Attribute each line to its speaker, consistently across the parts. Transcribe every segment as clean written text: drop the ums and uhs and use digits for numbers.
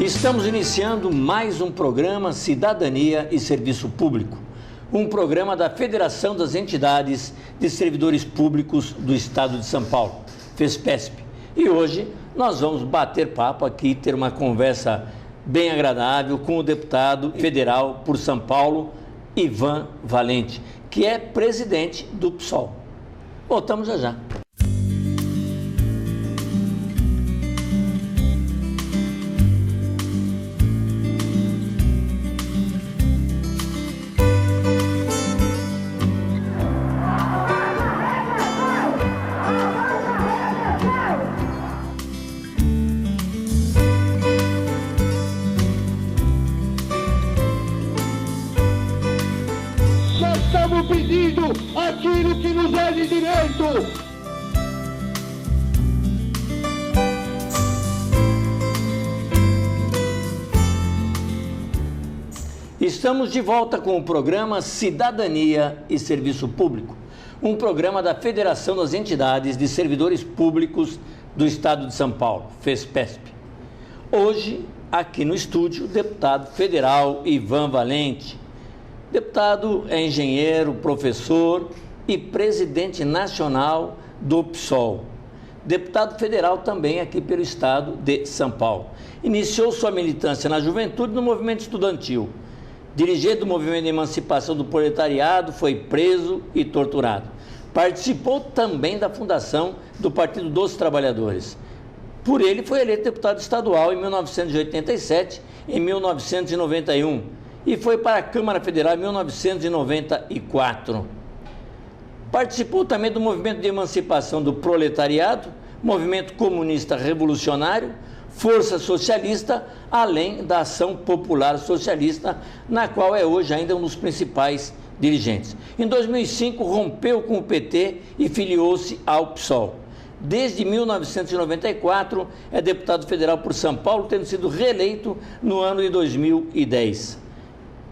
Speaker 1: Estamos iniciando mais um programa Cidadania e Serviço Público, um programa da Federação das Entidades de Servidores Públicos do Estado de São Paulo, FESPESP. E hoje nós vamos bater papo aqui, ter uma conversa bem agradável com o deputado federal por São Paulo, Ivan Valente, que é presidente do PSOL. Voltamos já já.
Speaker 2: Pedindo aquilo que nos é de direito.
Speaker 1: Estamos de volta com o programa Cidadania e Serviço Público, um programa da Federação das Entidades de Servidores Públicos do Estado de São Paulo, FESPESP. Hoje, aqui no estúdio, o deputado federal Ivan Valente. Deputado é engenheiro, professor e presidente nacional do PSOL. Deputado federal também aqui pelo estado de São Paulo. Iniciou sua militância na juventude no movimento estudantil. Dirigente do movimento de emancipação do proletariado, foi preso e torturado. Participou também da fundação do Partido dos Trabalhadores. Por ele foi eleito deputado estadual em 1987 e 1991. E foi para a Câmara Federal em 1994. Participou também do movimento de emancipação do proletariado, movimento comunista revolucionário, Força Socialista, além da Ação Popular Socialista, na qual é hoje ainda um dos principais dirigentes. Em 2005, rompeu com o PT e filiou-se ao PSOL. Desde 1994, é deputado federal por São Paulo, tendo sido reeleito no ano de 2010.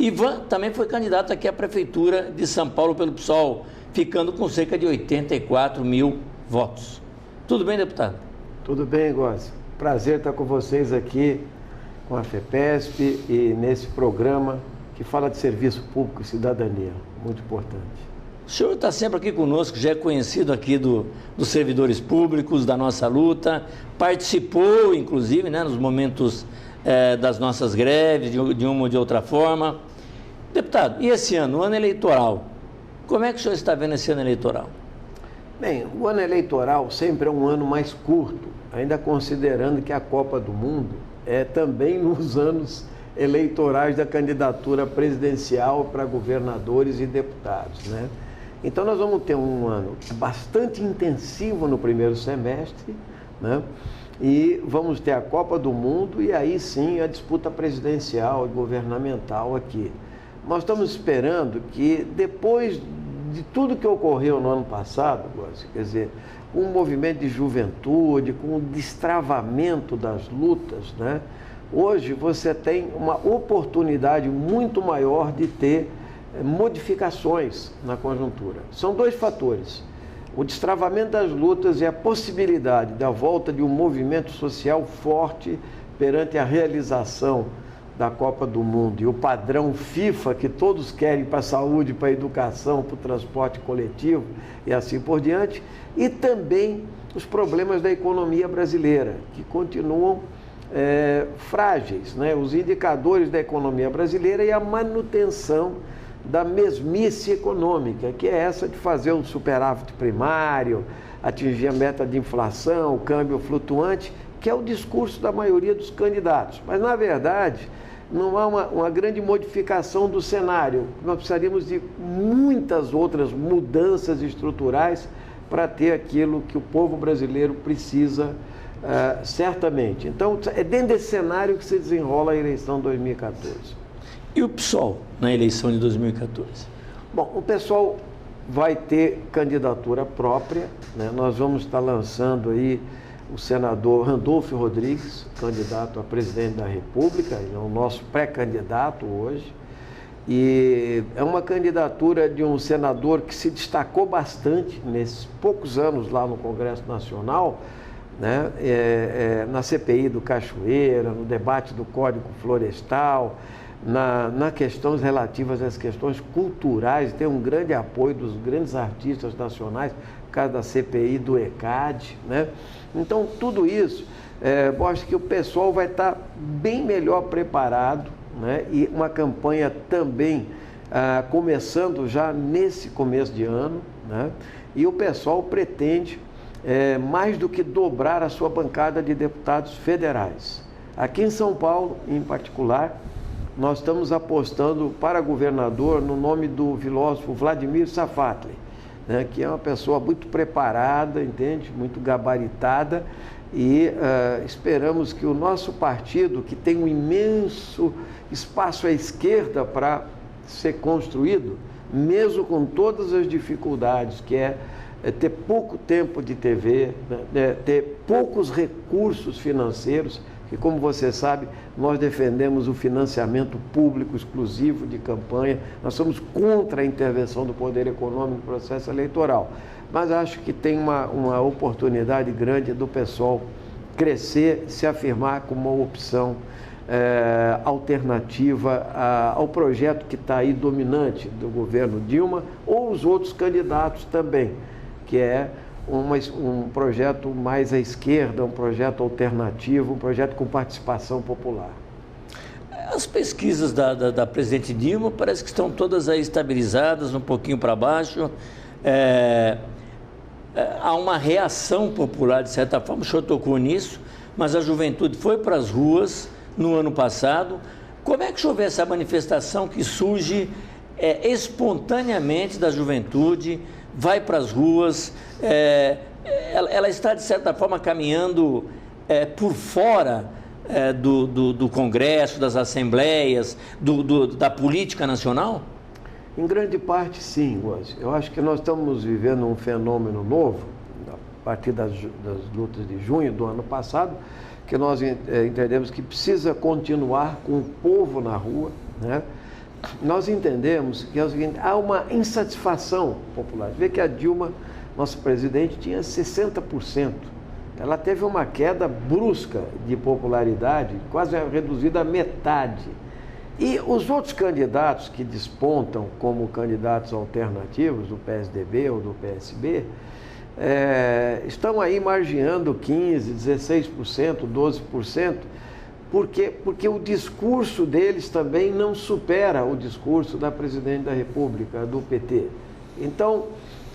Speaker 1: Ivan também foi candidato aqui à Prefeitura de São Paulo pelo PSOL, ficando com cerca de 84 mil votos. Tudo bem, deputado?
Speaker 3: Tudo bem, Góes. Prazer estar com vocês aqui, com a FEPESP e nesse programa que fala de serviço público e cidadania, muito importante.
Speaker 1: O senhor está sempre aqui conosco, já é conhecido aqui dos servidores públicos, da nossa luta, participou, inclusive, né, nos momentos das nossas greves, de uma ou de outra forma. Deputado, e esse ano, o ano eleitoral, como é que o senhor está vendo esse ano eleitoral?
Speaker 3: Bem, o ano eleitoral sempre é um ano mais curto, ainda considerando que a Copa do Mundo é também nos anos eleitorais da candidatura presidencial para governadores e deputados, né? Então nós vamos ter um ano bastante intensivo no primeiro semestre, né? E vamos ter a Copa do Mundo e aí sim a disputa presidencial e governamental aqui. Nós estamos esperando que depois de tudo que ocorreu no ano passado, quer dizer, com o movimento de juventude, com o destravamento das lutas, né? Hoje você tem uma oportunidade muito maior de ter modificações na conjuntura. São dois fatores: o destravamento das lutas e a possibilidade da volta de um movimento social forte perante a realização da Copa do Mundo e o padrão FIFA que todos querem para a saúde, para a educação, para o transporte coletivo e assim por diante, e também os problemas da economia brasileira, que continuam frágeis, né? Os indicadores da economia brasileira e a manutenção da mesmice econômica, que é essa de fazer um superávit primário, atingir a meta de inflação, o câmbio flutuante, que é o discurso da maioria dos candidatos. Mas, na verdade, não há uma grande modificação do cenário. Nós precisaríamos de muitas outras mudanças estruturais para ter aquilo que o povo brasileiro precisa, certamente. Então, é dentro desse cenário que se desenrola a eleição 2014.
Speaker 1: E o PSOL na eleição de 2014?
Speaker 3: Bom, o PSOL vai ter candidatura própria, né? Nós vamos estar lançando aí o senador Randolfo Rodrigues, candidato a presidente da República, ele é o nosso pré-candidato hoje, e é uma candidatura de um senador que se destacou bastante nesses poucos anos lá no Congresso Nacional, né? Na CPI do Cachoeira, no debate do Código Florestal, na questões relativas às questões culturais, tem um grande apoio dos grandes artistas nacionais, por causa da CPI do ECAD, né? Então, tudo isso, eu acho que o pessoal vai estar bem melhor preparado, né? E uma campanha também começando já nesse começo de ano, né? E o pessoal pretende mais do que dobrar a sua bancada de deputados federais. Aqui em São Paulo, em particular, nós estamos apostando para governador no nome do filósofo Vladimir Safatli, né, que é uma pessoa muito preparada, entende? Muito gabaritada, e esperamos que o nosso partido, que tem um imenso espaço à esquerda para ser construído, mesmo com todas as dificuldades, que é ter pouco tempo de TV, né, ter poucos recursos financeiros, que, como você sabe, nós defendemos o financiamento público exclusivo de campanha, nós somos contra a intervenção do poder econômico no processo eleitoral, mas acho que tem uma oportunidade grande do pessoal crescer, se afirmar como uma opção alternativa ao projeto que está aí dominante do governo Dilma, ou os outros candidatos também, que é um projeto mais à esquerda, um projeto alternativo, um projeto com participação popular.
Speaker 1: As pesquisas da presidente Dilma parece que estão todas aí estabilizadas, um pouquinho para baixo. Há uma reação popular, de certa forma, o senhor tocou nisso, mas a juventude foi para as ruas no ano passado. Como é que o senhor vê essa manifestação que surge espontaneamente da juventude, vai para as ruas, ela está, de certa forma, caminhando por fora do Congresso, das assembleias, da política nacional?
Speaker 3: Em grande parte, sim, Guazi. Eu acho que nós estamos vivendo um fenômeno novo, a partir das lutas de junho do ano passado, que nós entendemos que precisa continuar com o povo na rua, né? Nós entendemos que é o seguinte: há uma insatisfação popular. Vê que a Dilma, nossa presidente, tinha 60%. Ela teve uma queda brusca de popularidade, quase reduzida à metade. E os outros candidatos que despontam como candidatos alternativos, do PSDB ou do PSB, estão aí margeando 15%, 16%, 12%, porque o discurso deles também não supera o discurso da presidente da República, do PT. Então,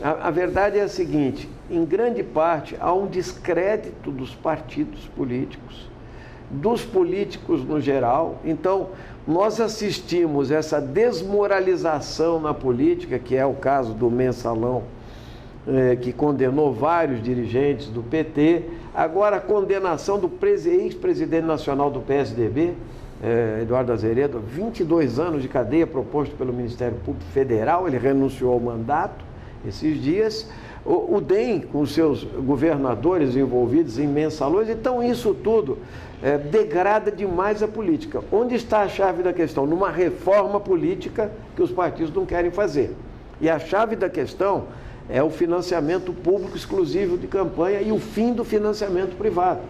Speaker 3: a verdade é a seguinte: em grande parte há um descrédito dos partidos políticos, dos políticos no geral. Então, nós assistimos essa desmoralização na política, que é o caso do Mensalão, que condenou vários dirigentes do PT, agora a condenação do ex-presidente nacional do PSDB, Eduardo Azeredo, 22 anos de cadeia proposto pelo Ministério Público Federal, ele renunciou ao mandato esses dias, o DEM com seus governadores envolvidos em mensalões. Então isso tudo degrada demais a política. Onde está a chave da questão? Numa reforma política que os partidos não querem fazer. E a chave da questão é o financiamento público exclusivo de campanha e o fim do financiamento privado.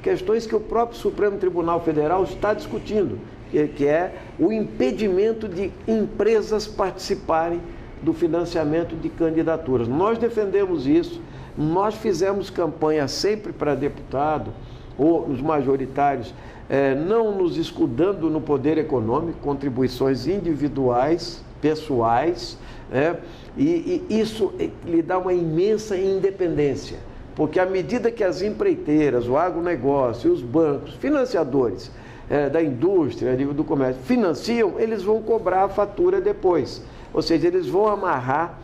Speaker 3: Questões que o próprio Supremo Tribunal Federal está discutindo, que é o impedimento de empresas participarem do financiamento de candidaturas. Nós defendemos isso, nós fizemos campanha sempre para deputado, ou os majoritários, não nos escudando no poder econômico, contribuições individuais, pessoais, e isso lhe dá uma imensa independência, porque à medida que as empreiteiras, o agronegócio, os bancos, financiadores da indústria, do comércio, financiam, eles vão cobrar a fatura depois. Ou seja, eles vão amarrar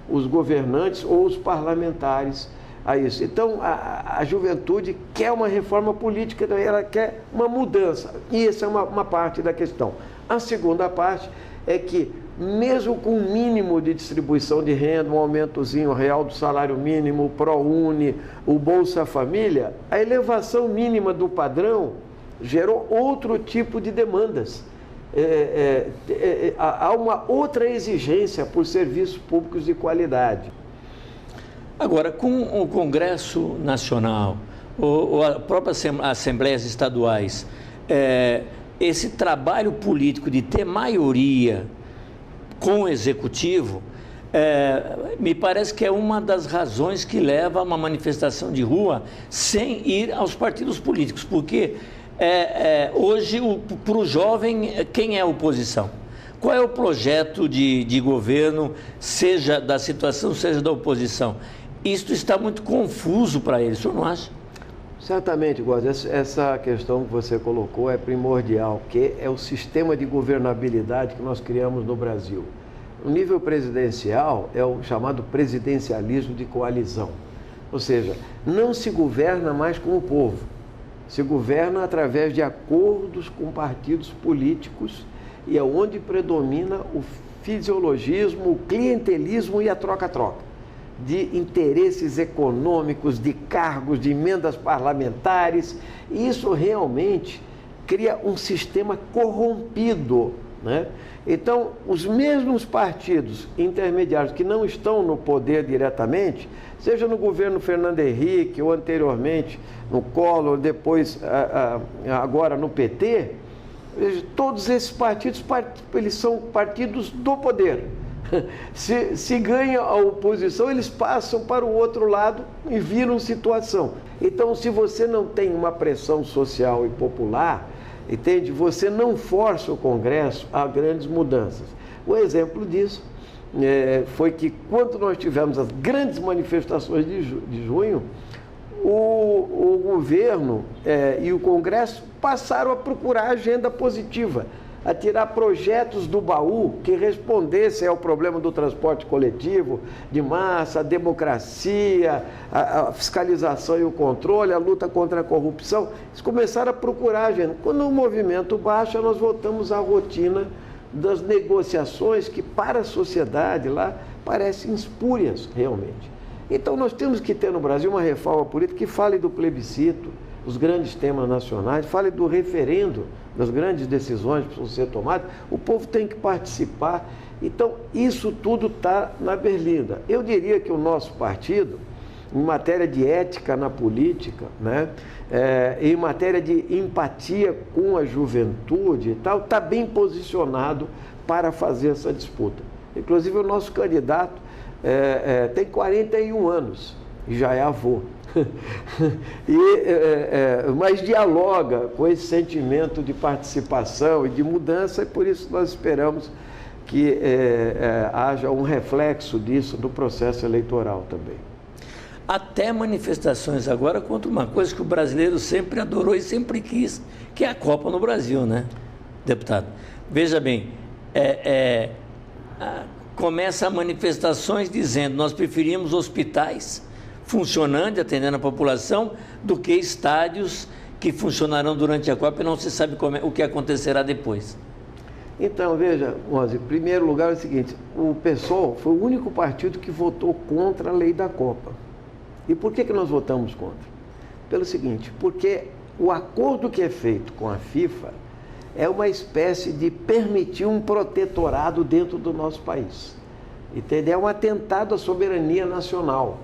Speaker 3: os governantes ou os parlamentares a isso. Então, a juventude quer uma reforma política, ela quer uma mudança. E essa é uma parte da questão. A segunda parte é que, mesmo com um mínimo de distribuição de renda, um aumentozinho real do salário mínimo, o ProUni, o Bolsa Família, a elevação mínima do padrão gerou outro tipo de demandas. Há uma outra exigência por serviços públicos de qualidade.
Speaker 1: Agora, com o Congresso Nacional, ou a própria assembleias estaduais, esse trabalho político de ter maioria com o executivo, me parece que é uma das razões que leva a uma manifestação de rua sem ir aos partidos políticos, porque hoje, para o jovem, quem é a oposição? Qual é o projeto de governo, seja da situação, seja da oposição? Isto está muito confuso para ele, o senhor não acha?
Speaker 3: Certamente, Góes, essa questão que você colocou é primordial, que é o sistema de governabilidade que nós criamos no Brasil. O nível presidencial é o chamado presidencialismo de coalizão, ou seja, não se governa mais com o povo, se governa através de acordos com partidos políticos e é onde predomina o fisiologismo, o clientelismo e a troca-troca de interesses econômicos, de cargos, de emendas parlamentares. E isso realmente cria um sistema corrompido, né? Então, os mesmos partidos intermediários que não estão no poder diretamente, seja no governo Fernando Henrique ou anteriormente no Collor, depois agora no PT, todos esses partidos, eles são partidos do poder. Se ganha a oposição, eles passam para o outro lado e viram situação. Então, se você não tem uma pressão social e popular, entende? Você não força o Congresso a grandes mudanças. O exemplo disso foi que quando nós tivemos as grandes manifestações de junho, o governo e o Congresso passaram a procurar agenda positiva, a tirar projetos do baú que respondessem ao problema do transporte coletivo, de massa, a democracia, a fiscalização e o controle, a luta contra a corrupção. Eles começaram a procurar agenda. Quando o movimento baixa, nós voltamos à rotina das negociações que para a sociedade lá parecem espúrias realmente. Então nós temos que ter no Brasil uma reforma política que fale do plebiscito, os grandes temas nacionais, fale do referendo, das grandes decisões que precisam ser tomadas. O povo tem que participar. Então, isso tudo está na berlinda. Eu diria que o nosso partido, em matéria de ética na política, né, em matéria de empatia com a juventude e tal, está bem posicionado para fazer essa disputa. Inclusive, o nosso candidato tem 41 anos e já é avô. Mas dialoga com esse sentimento de participação e de mudança, e por isso nós esperamos que haja um reflexo disso no processo eleitoral também.
Speaker 1: Até manifestações agora contra uma coisa que o brasileiro sempre adorou e sempre quis, que é a Copa no Brasil, né, deputado? Veja bem, começa manifestações dizendo: nós preferimos hospitais funcionando e atendendo a população do que estádios que funcionarão durante a Copa e não se sabe o que acontecerá depois.
Speaker 3: Então, veja, Mozi, em primeiro lugar é o seguinte: o PSOL foi o único partido que votou contra a lei da Copa. E por que nós votamos contra? Pelo seguinte, porque o acordo que é feito com a FIFA é uma espécie de permitir um protetorado dentro do nosso país. Entendeu? É um atentado à soberania nacional.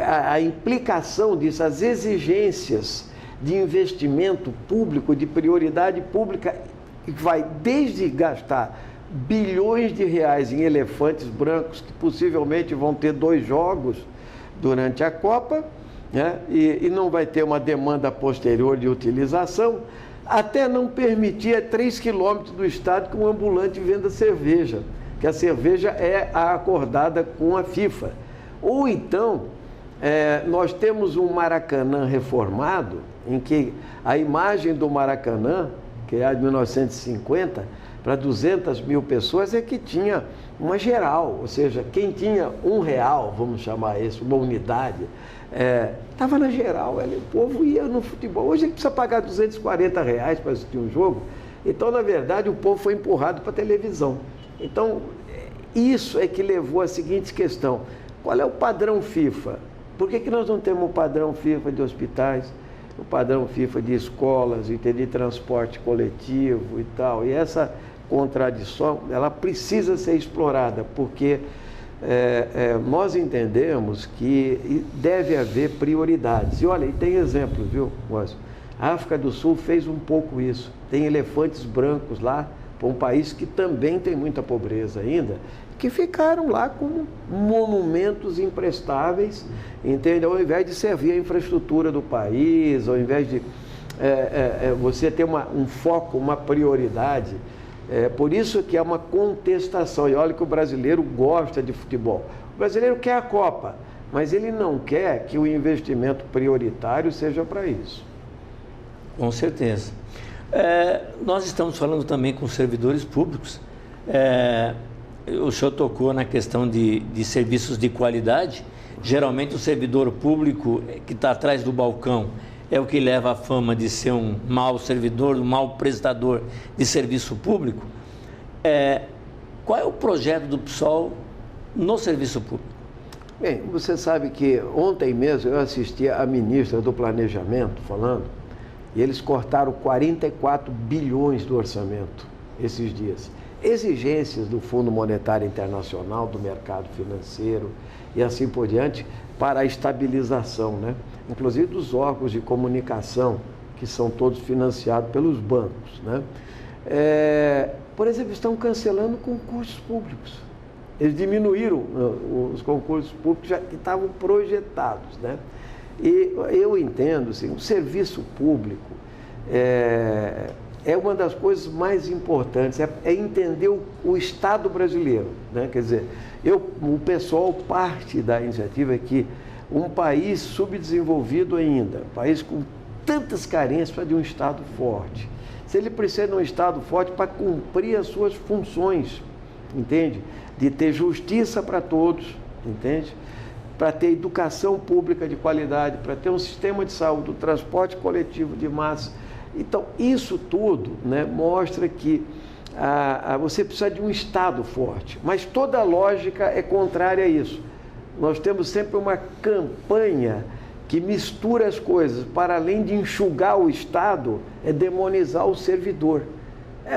Speaker 3: A implicação disso, as exigências de investimento público, de prioridade pública, vai desde gastar bilhões de reais em elefantes brancos, que possivelmente vão ter 2 jogos durante a Copa, né? E não vai ter uma demanda posterior de utilização, até não permitir a 3 quilômetros do estádio que um ambulante venda cerveja, que a cerveja é a acordada com a FIFA. Ou então, nós temos um Maracanã reformado, em que a imagem do Maracanã, que é a de 1950, para 200 mil pessoas, é que tinha uma geral, ou seja, quem tinha R$1, vamos chamar isso, uma unidade, estava na geral, o povo ia no futebol. Hoje ele precisa pagar R$240 para assistir um jogo. Então, na verdade, o povo foi empurrado para a televisão. Então, isso é que levou à seguinte questão: qual é o padrão FIFA? Por que nós não temos o padrão FIFA de hospitais, o padrão FIFA de escolas, de transporte coletivo e tal? E essa contradição, ela precisa ser explorada, porque nós entendemos que deve haver prioridades. E olha, e tem exemplos, viu, Márcio? A África do Sul fez um pouco isso. Tem elefantes brancos lá, para um país que também tem muita pobreza ainda, que ficaram lá com monumentos imprestáveis, entende? Ao invés de servir a infraestrutura do país, ao invés de você ter um foco, uma prioridade. Por isso que é uma contestação. E olha que o brasileiro gosta de futebol. O brasileiro quer a Copa, mas ele não quer que o investimento prioritário seja para isso.
Speaker 1: Com certeza. Nós estamos falando também com servidores públicos. O senhor tocou na questão de serviços de qualidade. Geralmente o servidor público que está atrás do balcão é o que leva a fama de ser um mau servidor, um mau prestador de serviço público. Qual é o projeto do PSOL no serviço público?
Speaker 3: Bem, você sabe que ontem mesmo eu assisti a ministra do Planejamento falando, e eles cortaram 44 bilhões do orçamento esses dias. Exigências do Fundo Monetário Internacional, do mercado financeiro e assim por diante, para a estabilização, né? Inclusive dos órgãos de comunicação, que são todos financiados pelos bancos, né? Por exemplo, estão cancelando concursos públicos. Eles diminuíram os concursos públicos que estavam projetados, né? E eu entendo, assim, o serviço público é uma das coisas mais importantes, é entender o Estado brasileiro, né? Quer dizer, o pessoal, parte da iniciativa é que um país subdesenvolvido ainda, um país com tantas carências, precisa de um Estado forte. Se ele precisa de um Estado forte para cumprir as suas funções, entende? De ter justiça para todos, entende? Para ter educação pública de qualidade, para ter um sistema de saúde, o transporte coletivo de massa. Então, isso tudo, né, mostra que você precisa de um Estado forte, mas toda a lógica é contrária a isso. Nós temos sempre uma campanha que mistura as coisas, para além de enxugar o Estado, é demonizar o servidor.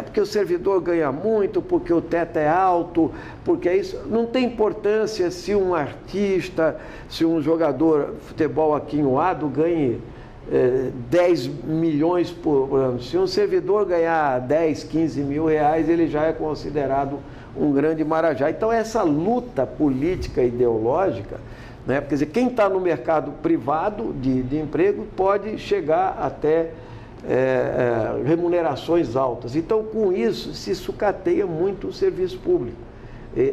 Speaker 3: Porque o servidor ganha muito, porque o teto é alto, porque é isso. Não tem importância se um artista, se um jogador de futebol aquinhoado ganhe 10 milhões por ano. Se um servidor ganhar 10, 15 mil reais, ele já é considerado um grande marajá. Então, essa luta política ideológica, né? Quer dizer, quem está no mercado privado de emprego pode chegar até remunerações altas. Então, com isso, se sucateia muito o serviço público.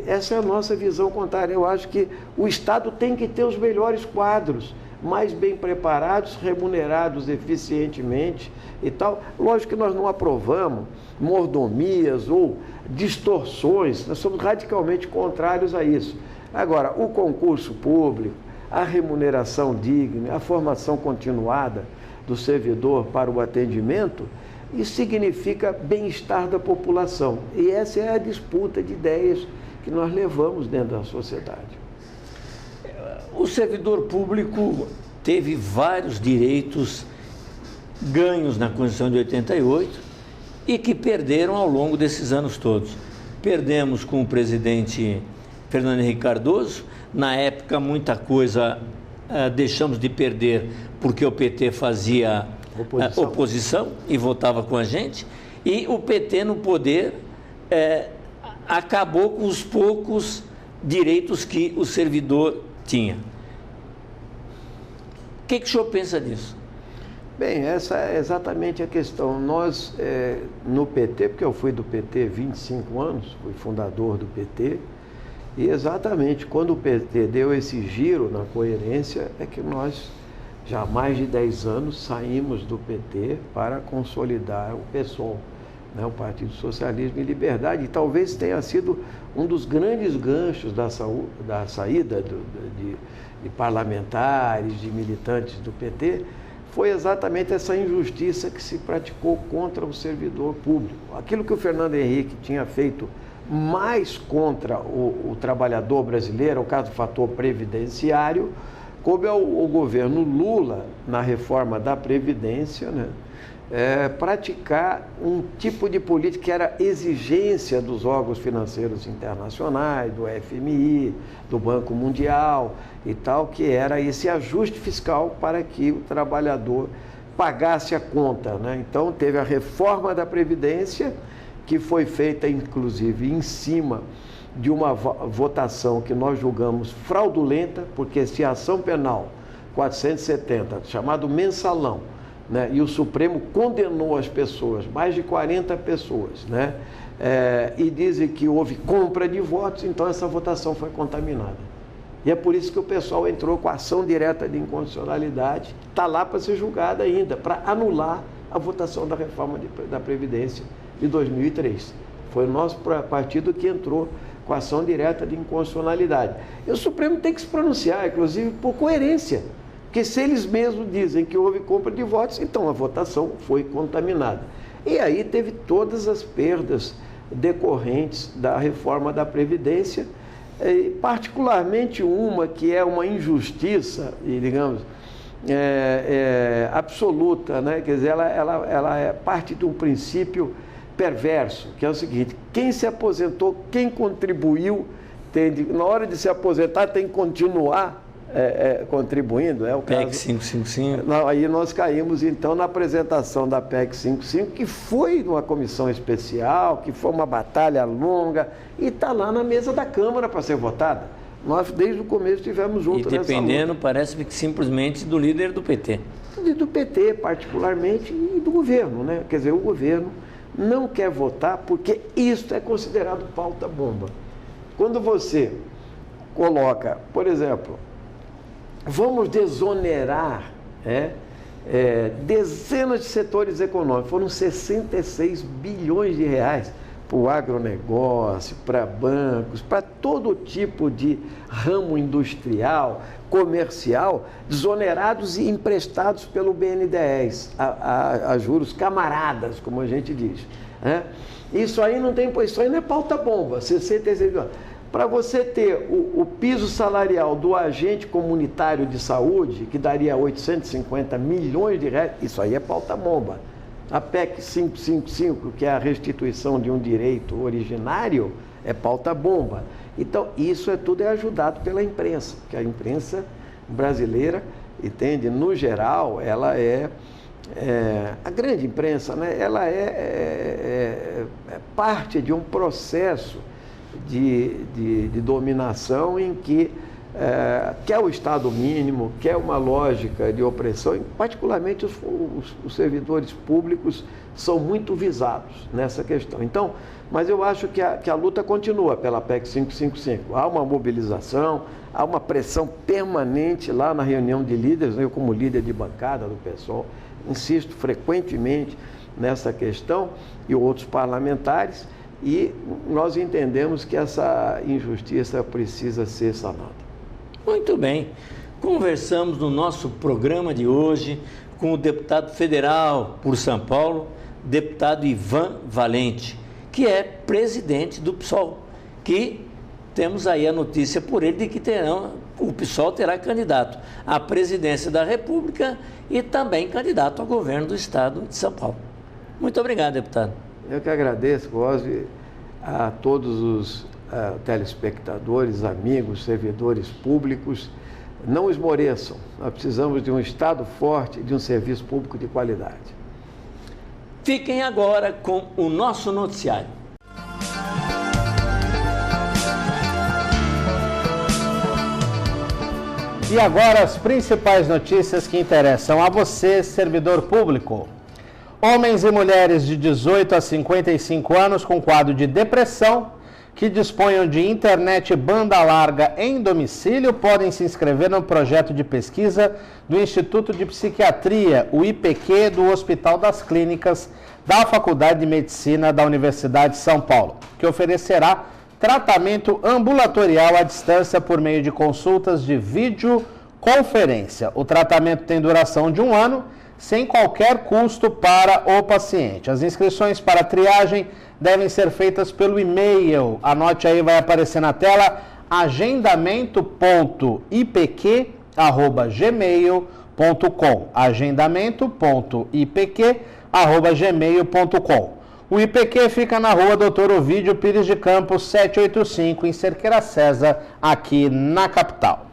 Speaker 3: Essa é a nossa visão contrária. Eu acho que o Estado tem que ter os melhores quadros, mais bem preparados, remunerados eficientemente e tal. Lógico que nós não aprovamos mordomias ou distorções, nós somos radicalmente contrários a isso. Agora, o concurso público, a remuneração digna, a formação continuada do servidor para o atendimento, isso significa bem-estar da população. E essa é a disputa de ideias que nós levamos dentro da sociedade.
Speaker 1: O servidor público teve vários direitos ganhos na Constituição de 88 e que perderam ao longo desses anos todos. Perdemos com o presidente Fernando Henrique Cardoso. Na época, muita coisa deixamos de perder porque o PT fazia oposição e votava com a gente. E o PT no poder acabou com os poucos direitos que o servidor tinha. O que o senhor pensa disso?
Speaker 3: Bem, essa é exatamente a questão. Nós, no PT, porque eu fui do PT 25 anos, fui fundador do PT, e exatamente quando o PT deu esse giro na coerência, é que nós, já há mais de 10 anos, saímos do PT para consolidar o PSOL, né, o Partido Socialismo e Liberdade, e talvez tenha sido um dos grandes ganchos da saída de parlamentares, de militantes do PT, foi exatamente essa injustiça que se praticou contra o servidor público. Aquilo que o Fernando Henrique tinha feito mais contra o trabalhador brasileiro, o caso do fator previdenciário, coube ao governo Lula, na reforma da Previdência, né, praticar um tipo de política que era exigência dos órgãos financeiros internacionais, do FMI, do Banco Mundial e tal, que era esse ajuste fiscal para que o trabalhador pagasse a conta, né? Então teve a reforma da Previdência, que foi feita inclusive em cima de uma votação que nós julgamos fraudulenta, porque se a ação penal 470, chamado mensalão, né, e o Supremo condenou as pessoas, mais de 40 pessoas, né, e dizem que houve compra de votos, então essa votação foi contaminada. E é por isso que o pessoal entrou com a ação direta de inconstitucionalidade, está lá para ser julgada ainda, para anular a votação da reforma da Previdência de 2003. Foi o nosso partido que entrou com a ação direta de inconstitucionalidade. E o Supremo tem que se pronunciar, inclusive por coerência, porque se eles mesmos dizem que houve compra de votos, então a votação foi contaminada. E aí teve todas as perdas decorrentes da reforma da Previdência, particularmente uma que é uma injustiça, e digamos, absoluta, né? Quer dizer, ela é parte de um princípio perverso, que é o seguinte: quem se aposentou, quem contribuiu, na hora de se aposentar tem que continuar contribuindo, é o caso.
Speaker 1: PEC 555.
Speaker 3: Não, aí nós caímos então na apresentação da PEC 555, que foi uma comissão especial, que foi uma batalha longa, e está lá na mesa da Câmara para ser votada. Nós desde o começo estivemos juntos nessa luta.
Speaker 1: E dependendo, parece que simplesmente do líder do PT.
Speaker 3: Do PT, particularmente, e do governo, né? Quer dizer, o governo não quer votar porque isso é considerado pauta-bomba. Quando você coloca, por exemplo, vamos desonerar dezenas de setores econômicos, foram 66 bilhões de reais para o agronegócio, para bancos, para todo tipo de ramo industrial, comercial, desonerados e emprestados pelo BNDES, a juros camaradas, como a gente diz, né? Isso aí não tem, isso aí não é pauta-bomba, 66 bilhões. Para você ter o piso salarial do agente comunitário de saúde, que daria 850 milhões de reais, isso aí é pauta-bomba. A PEC 555, que é a restituição de um direito originário, é pauta-bomba. Então, isso tudo é ajudado pela imprensa, que a imprensa brasileira, entende, no geral, ela a grande imprensa, né, ela é parte de um processo de dominação em que quer o Estado mínimo, quer uma lógica de opressão, e particularmente os servidores públicos são muito visados nessa questão. Então, mas eu acho que a luta continua pela PEC 555. Há uma mobilização, há uma pressão permanente lá na reunião de líderes, eu como líder de bancada do PSOL, insisto frequentemente nessa questão, e outros parlamentares, e nós entendemos que essa injustiça precisa ser sanada.
Speaker 1: Muito bem. Conversamos no nosso programa de hoje com o deputado federal por São Paulo, deputado Ivan Valente, que é presidente do PSOL, que temos aí a notícia por ele de que o PSOL terá candidato à presidência da República e também candidato ao governo do estado de São Paulo. Muito obrigado, deputado.
Speaker 3: Eu que agradeço, Cosme, a todos os telespectadores, amigos, servidores públicos. Não esmoreçam, nós precisamos de um Estado forte, de um serviço público de qualidade.
Speaker 1: Fiquem agora com o nosso noticiário.
Speaker 4: E agora as principais notícias que interessam a você, servidor público. Homens e mulheres de 18 a 55 anos com quadro de depressão que disponham de internet banda larga em domicílio podem se inscrever no projeto de pesquisa do Instituto de Psiquiatria, o IPQ, do Hospital das Clínicas da Faculdade de Medicina da Universidade de São Paulo, que oferecerá tratamento ambulatorial à distância por meio de consultas de videoconferência. O tratamento tem duração de 1 ano, sem qualquer custo para o paciente. As inscrições para triagem devem ser feitas pelo e-mail. Anote aí, vai aparecer na tela, agendamento.ipq@gmail.com. agendamento.ipq@gmail.com. O IPQ fica na rua Doutor Ovídio Pires de Campos, 785, em Cerqueira César, aqui na capital.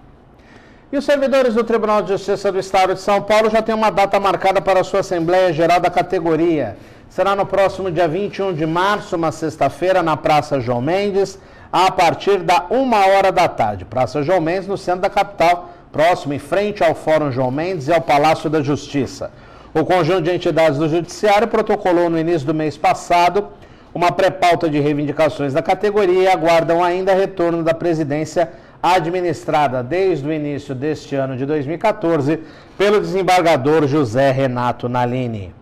Speaker 4: E os servidores do Tribunal de Justiça do Estado de São Paulo já têm uma data marcada para a sua Assembleia Geral da categoria. Será no próximo dia 21 de março, uma sexta-feira, na Praça João Mendes, a partir da 1h da tarde. Praça João Mendes, no centro da capital, próximo em frente ao Fórum João Mendes e ao Palácio da Justiça. O conjunto de entidades do Judiciário protocolou no início do mês passado uma pré-pauta de reivindicações da categoria e aguardam ainda retorno da presidência administrada desde o início deste ano de 2014 pelo desembargador José Renato Nalini.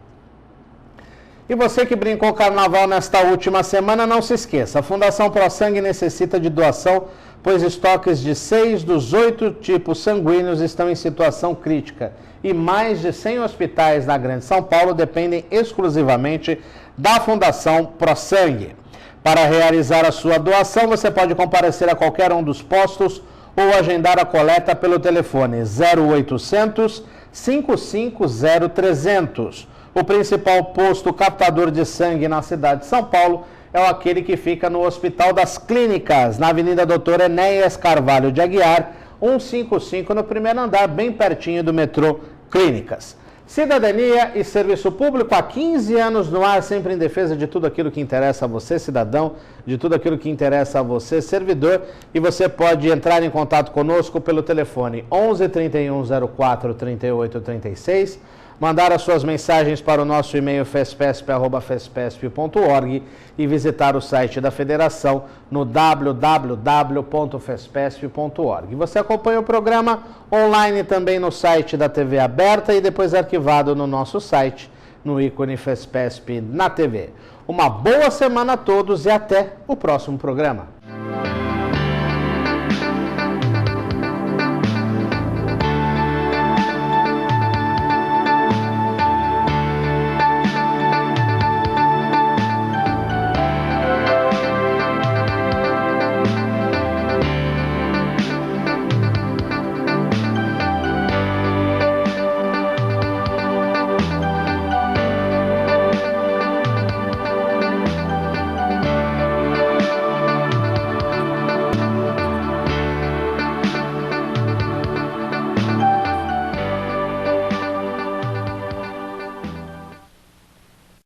Speaker 4: E você que brincou o carnaval nesta última semana, não se esqueça, a Fundação ProSangue necessita de doação, pois estoques de 6 dos 8 tipos sanguíneos estão em situação crítica e mais de 100 hospitais na Grande São Paulo dependem exclusivamente da Fundação ProSangue. Para realizar a sua doação, você pode comparecer a qualquer um dos postos ou agendar a coleta pelo telefone 0800 550 300. O principal posto captador de sangue na cidade de São Paulo é aquele que fica no Hospital das Clínicas, na Avenida Doutor Enéas Carvalho de Aguiar, 155, no primeiro andar, bem pertinho do metrô Clínicas. Cidadania e serviço público há 15 anos no ar, sempre em defesa de tudo aquilo que interessa a você, cidadão, de tudo aquilo que interessa a você, servidor. E você pode entrar em contato conosco pelo telefone 11 31 04 38 36, mandar as suas mensagens para o nosso e-mail fespesp@fespesp.org e visitar o site da Federação no www.fespesp.org. Você acompanha o programa online também no site da TV Aberta e depois arquivado no nosso site, no ícone Fespesp na TV. Uma boa semana a todos e até o próximo programa.